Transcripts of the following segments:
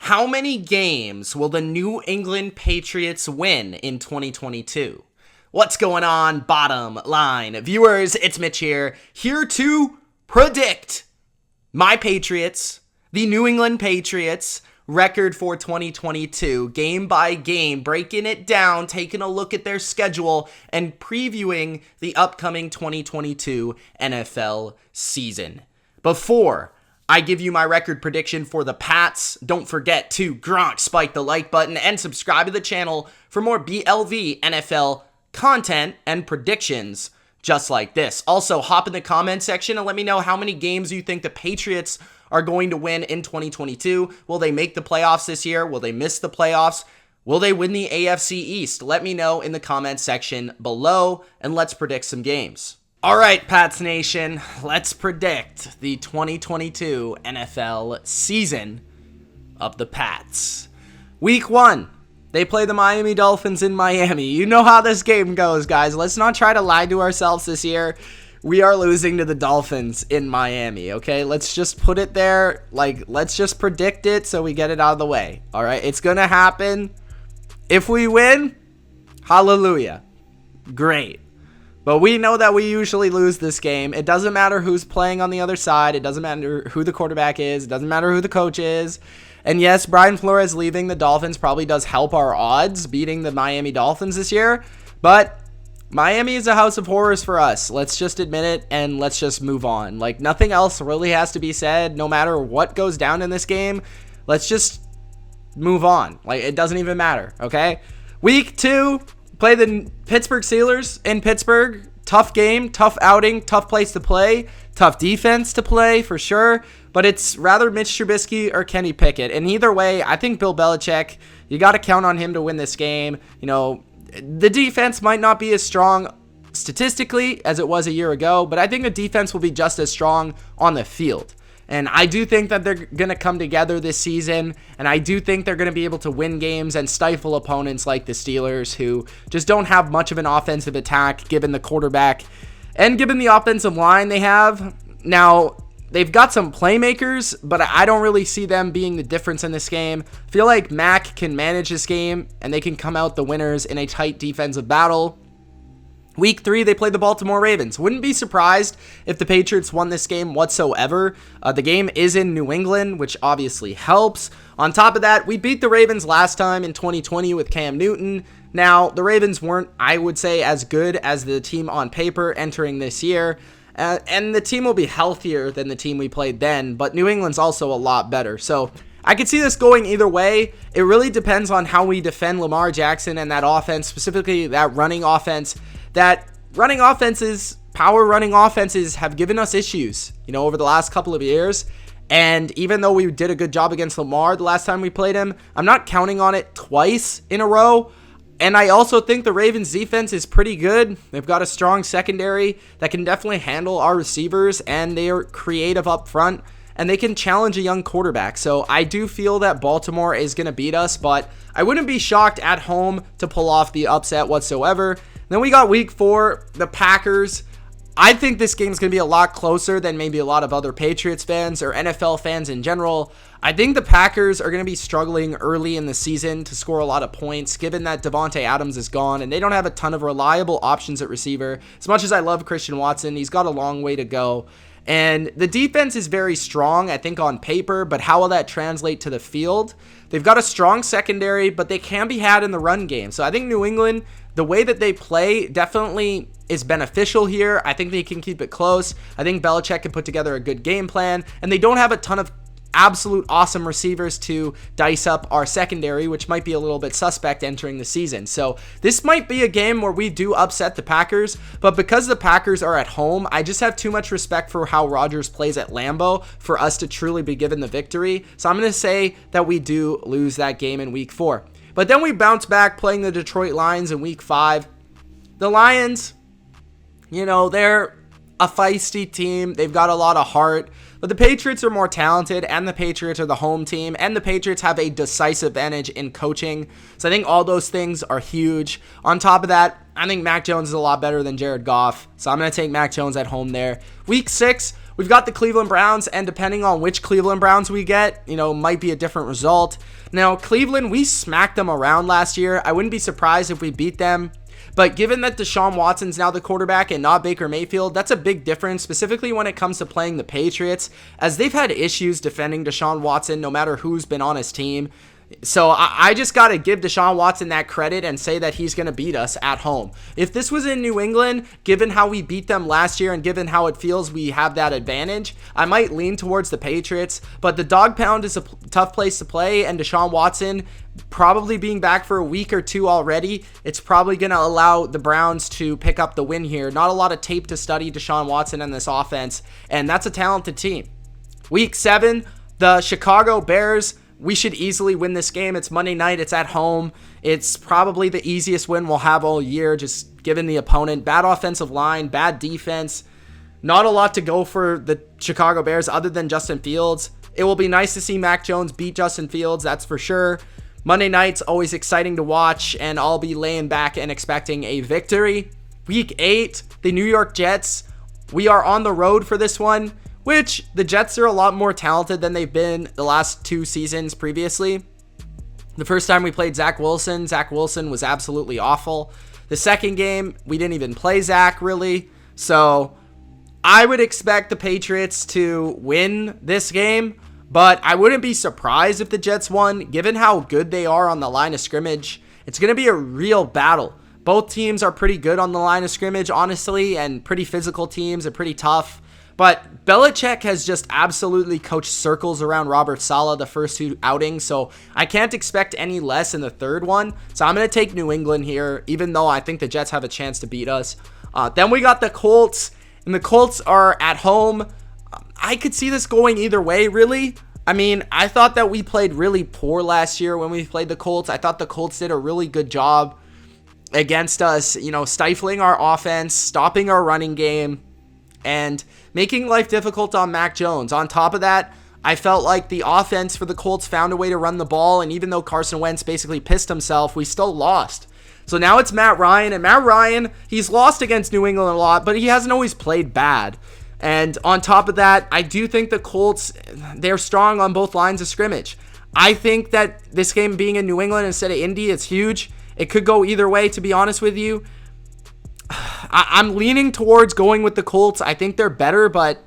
How many games will the New England Patriots win in 2022? What's going on, bottom line viewers? It's Mitch here to predict my Patriots, the New England Patriots, record for 2022, game by game, breaking it down, taking a look at their schedule, and previewing the upcoming 2022 NFL season. Before I give you my record prediction for the Pats, don't forget to spike the like button and subscribe to the channel for more BLV NFL content and predictions just like this. Also, hop in the comment section and let me know how many games you think the Patriots are going to win in 2022. Will they make the playoffs this year? Will they miss the playoffs? Will they win the AFC East? Let me know in the comment section below, and let's predict some games. All right, Pats Nation, let's predict the 2022 NFL season of the Pats. Week 1, they play the Miami Dolphins in Miami. You know how this game goes, guys. Let's not try to lie to ourselves this year. We are losing to the Dolphins in Miami, okay? Let's just put it there. Let's just predict it so we get it out of the way, all right? It's going to happen. If we win, hallelujah. Great. But we know that we usually lose this game. It doesn't matter who's playing on the other side. It doesn't matter who the quarterback is. It doesn't matter who the coach is. And yes, Brian Flores leaving the Dolphins probably does help our odds beating the Miami Dolphins this year. But Miami is a house of horrors for us. Let's just admit it and let's just move on. Nothing else really has to be said. No matter what goes down in this game, let's just move on. It doesn't even matter, okay? Week 2. Play the Pittsburgh Steelers in Pittsburgh. Tough game, tough outing, tough place to play, tough defense to play for sure. But it's rather Mitch Trubisky or Kenny Pickett. And either way, I think Bill Belichick, you got to count on him to win this game. You know, the defense might not be as strong statistically as it was a year ago, but I think the defense will be just as strong on the field. And I do think that they're going to come together this season, and I do think they're going to be able to win games and stifle opponents like the Steelers, who just don't have much of an offensive attack given the quarterback and given the offensive line they have. Now, they've got some playmakers, but I don't really see them being the difference in this game. I feel like Mac can manage this game, and they can come out the winners in a tight defensive battle. Week 3, they play the Baltimore Ravens. Wouldn't be surprised if the Patriots won this game whatsoever. The game is in New England, which obviously helps. On top of that, we beat the Ravens last time in 2020 with Cam Newton. Now, the Ravens weren't, I would say, as good as the team on paper entering this year. And the team will be healthier than the team we played then, but New England's also a lot better. So I could see this going either way. It really depends on how we defend Lamar Jackson and that offense, specifically that running offense. That running offenses, power running offenses have given us issues, over the last couple of years. And even though we did a good job against Lamar the last time we played him, I'm not counting on it twice in a row. And I also think the Ravens defense is pretty good. They've got a strong secondary that can definitely handle our receivers, and they are creative up front, and they can challenge a young quarterback. So I do feel that Baltimore is going to beat us, but I wouldn't be shocked at home to pull off the upset whatsoever. Then we got week 4, the Packers. I think this game is going to be a lot closer than maybe a lot of other Patriots fans or NFL fans in general. I think the Packers are going to be struggling early in the season to score a lot of points, given that Devontae Adams is gone and they don't have a ton of reliable options at receiver. As much as I love Christian Watson, he's got a long way to go. And the defense is very strong, I think, on paper, but how will that translate to the field? They've got a strong secondary, but they can be had in the run game. So I think New England, the way that they play definitely is beneficial here. I think they can keep it close. I think Belichick can put together a good game plan, and they don't have a ton of absolute awesome receivers to dice up our secondary, which might be a little bit suspect entering the season. So this might be a game where we do upset the Packers, but because the Packers are at home, I just have too much respect for how Rodgers plays at Lambeau for us to truly be given the victory. So I'm going to say that we do lose that game in week 4. But then we bounce back playing the Detroit Lions in week 5. The Lions, they're a feisty team. They've got a lot of heart. But the Patriots are more talented, and the Patriots are the home team, and the Patriots have a decisive advantage in coaching. So I think all those things are huge. On top of that, I think Mac Jones is a lot better than Jared Goff. So I'm going to take Mac Jones at home there. Week 6, we've got the Cleveland Browns, and depending on which Cleveland Browns we get, might be a different result. Now, Cleveland, we smacked them around last year. I wouldn't be surprised if we beat them. But given that Deshaun Watson's now the quarterback and not Baker Mayfield, that's a big difference, specifically when it comes to playing the Patriots, as they've had issues defending Deshaun Watson no matter who's been on his team. So I just got to give Deshaun Watson that credit and say that he's going to beat us at home. If this was in New England, given how we beat them last year and given how it feels we have that advantage, I might lean towards the Patriots. But the dog pound is a tough place to play, and Deshaun Watson probably being back for a week or two already, it's probably going to allow the Browns to pick up the win here. Not a lot of tape to study Deshaun Watson and this offense, and that's a talented team. Week 7, the Chicago Bears. We should easily win this game. It's Monday night. It's at home. It's probably the easiest win we'll have all year, just given the opponent. Bad offensive line, bad defense. Not a lot to go for the Chicago Bears other than Justin Fields. It will be nice to see Mac Jones beat Justin Fields, that's for sure. Monday night's always exciting to watch, and I'll be laying back and expecting a victory. Week 8, the New York Jets. We are on the road for this one, which the Jets are a lot more talented than they've been the last 2 seasons previously. The first time we played Zach Wilson was absolutely awful. The second game, we didn't even play Zach really. So I would expect the Patriots to win this game, but I wouldn't be surprised if the Jets won, given how good they are on the line of scrimmage. It's going to be a real battle. Both teams are pretty good on the line of scrimmage, honestly, and pretty physical teams and pretty tough. But Belichick has just absolutely coached circles around Robert Saleh the first 2 outings, so I can't expect any less in the third one. So I'm going to take New England here, even though I think the Jets have a chance to beat us. Then we got the Colts, and the Colts are at home. I could see this going either way, really. I mean, I thought that we played really poor last year when we played the Colts. I thought the Colts did a really good job against us, stifling our offense, stopping our running game, and making life difficult on Mac Jones. On top of that, I felt like the offense for the Colts found a way to run the ball, and even though Carson Wentz basically pissed himself, we still lost. So now it's Matt Ryan, and Matt Ryan, he's lost against New England a lot, but he hasn't always played bad. And on top of that, I do think the Colts, they're strong on both lines of scrimmage. I think that this game being in New England instead of Indy, it's huge. It could go either way, to be honest with you. I'm leaning towards going with the Colts. I think they're better, but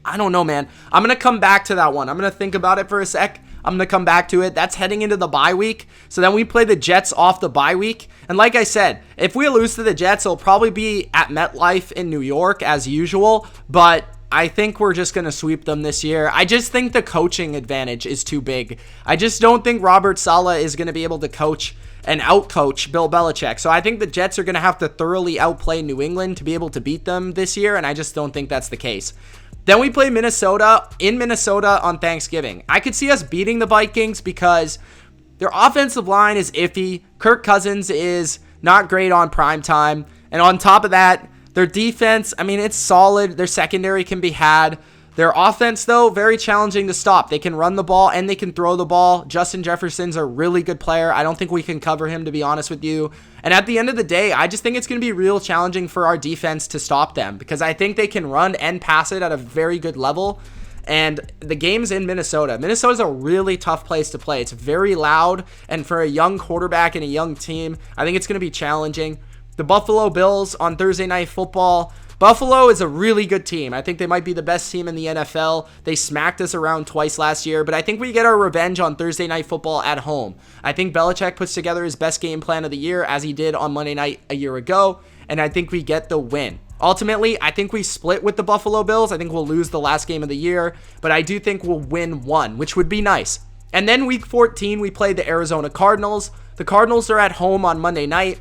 I don't know, man. I'm going to come back to that one. I'm going to think about it for a sec. I'm going to come back to it. That's heading into the bye week. So then we play the Jets off the bye week. And like I said, if we lose to the Jets, it'll probably be at MetLife in New York as usual. But I think we're just going to sweep them this year. I just think the coaching advantage is too big. I just don't think Robert Saleh is going to be able to coach and outcoach Bill Belichick. So I think the Jets are going to have to thoroughly outplay New England to be able to beat them this year, and I just don't think that's the case. Then we play Minnesota in Minnesota on Thanksgiving. I could see us beating the Vikings because their offensive line is iffy. Kirk Cousins is not great on primetime. And on top of that, their defense, it's solid. Their secondary can be had. Their offense, though, very challenging to stop. They can run the ball and they can throw the ball. Justin Jefferson's a really good player. I don't think we can cover him, to be honest with you. And at the end of the day, I just think it's going to be real challenging for our defense to stop them because I think they can run and pass it at a very good level. And the game's in Minnesota. Minnesota's a really tough place to play. It's very loud, and for a young quarterback and a young team, I think it's going to be challenging. The Buffalo Bills on Thursday Night Football. Buffalo is a really good team. I think they might be the best team in the NFL. They smacked us around twice last year, but I think we get our revenge on Thursday Night Football at home. I think Belichick puts together his best game plan of the year, as he did on Monday night a year ago, and I think we get the win. Ultimately, I think we split with the Buffalo Bills. I think we'll lose the last game of the year, but I do think we'll win one, which would be nice. And then week 14, we play the Arizona Cardinals. The Cardinals are at home on Monday night,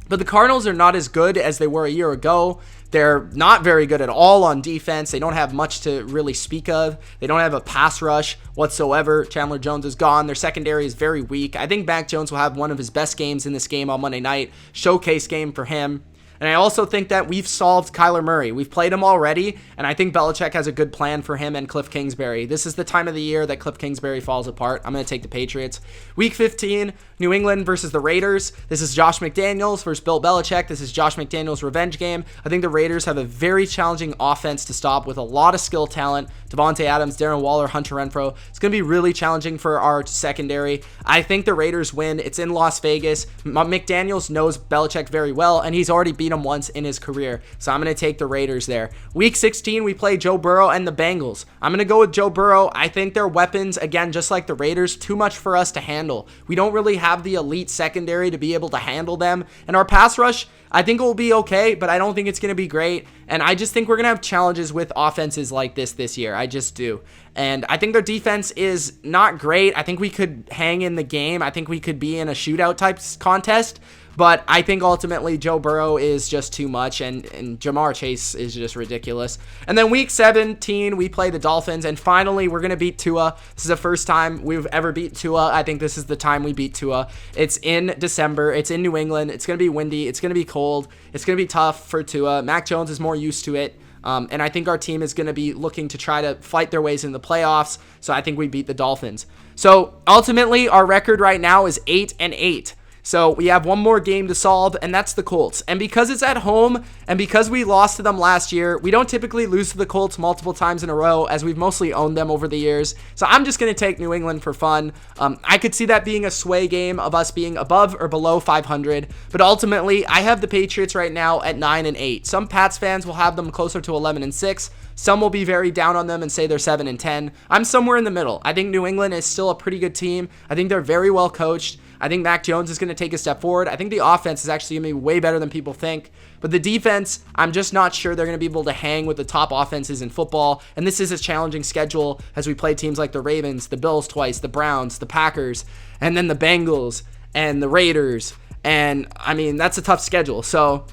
but the Cardinals are not as good as they were a year ago. They're not very good at all on defense. They don't have much to really speak of. They don't have a pass rush whatsoever. Chandler Jones is gone. Their secondary is very weak. I think Mac Jones will have one of his best games in this game on Monday night. Showcase game for him. And I also think that we've solved Kyler Murray. We've played him already, and I think Belichick has a good plan for him and Cliff Kingsbury. This is the time of the year that Cliff Kingsbury falls apart. I'm going to take the Patriots. Week 15, New England versus the Raiders. This is Josh McDaniels versus Bill Belichick. This is Josh McDaniels' revenge game. I think the Raiders have a very challenging offense to stop with a lot of skill talent. Devontae Adams, Darren Waller, Hunter Renfrow. It's going to be really challenging for our secondary. I think the Raiders win. It's in Las Vegas. McDaniels knows Belichick very well, and he's already beat him once in his career. So I'm going to take the Raiders there. Week 16, we play Joe Burrow and the Bengals. I'm going to go with Joe Burrow. I think their weapons, again, just like the Raiders, too much for us to handle. We don't really have the elite secondary to be able to handle them. And our pass rush, I think it will be okay, but I don't think it's going to be great. And I just think we're going to have challenges with offenses like this year. I just do. And I think their defense is not great. I think we could hang in the game. I think we could be in a shootout type contest. But I think ultimately Joe Burrow is just too much, and Jamar Chase is just ridiculous. And then week 17, we play the Dolphins, and finally we're going to beat Tua. This is the first time we've ever beat Tua. I think this is the time we beat Tua. It's in December. It's in New England. It's going to be windy. It's going to be cold. It's going to be tough for Tua. Mac Jones is more used to it. And I think our team is going to be looking to try to fight their ways in the playoffs. So I think we beat the Dolphins. So ultimately, our record right now is 8-8. So we have one more game to solve, and that's the Colts. And because it's at home, and because we lost to them last year, we don't typically lose to the Colts multiple times in a row, as we've mostly owned them over the years. So I'm just going to take New England for fun. I could see that being a sway game of us being above or below 500. But ultimately, I have the Patriots right now at 9-8. Some Pats fans will have them closer to 11-6. Some will be very down on them and say they're 7-10. I'm somewhere in the middle. I think New England is still a pretty good team. I think they're very well coached. I think Mac Jones is going to take a step forward. I think the offense is actually going to be way better than people think. But the defense, I'm just not sure they're going to be able to hang with the top offenses in football. And this is a challenging schedule as we play teams like the Ravens, the Bills twice, the Browns, the Packers, and then the Bengals and the Raiders. And, I mean, that's a tough schedule. So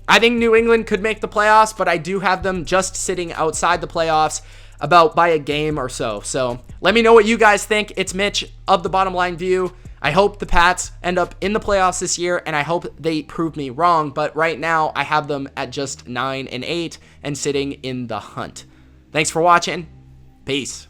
I think New England could make the playoffs, but I do have them just sitting outside the playoffs about by a game or so. So let me know what you guys think. It's Mitch of The Bottom Line View. I hope the Pats end up in the playoffs this year, and I hope they prove me wrong. But right now, I have them at just 9-8 and sitting in the hunt. Thanks for watching. Peace.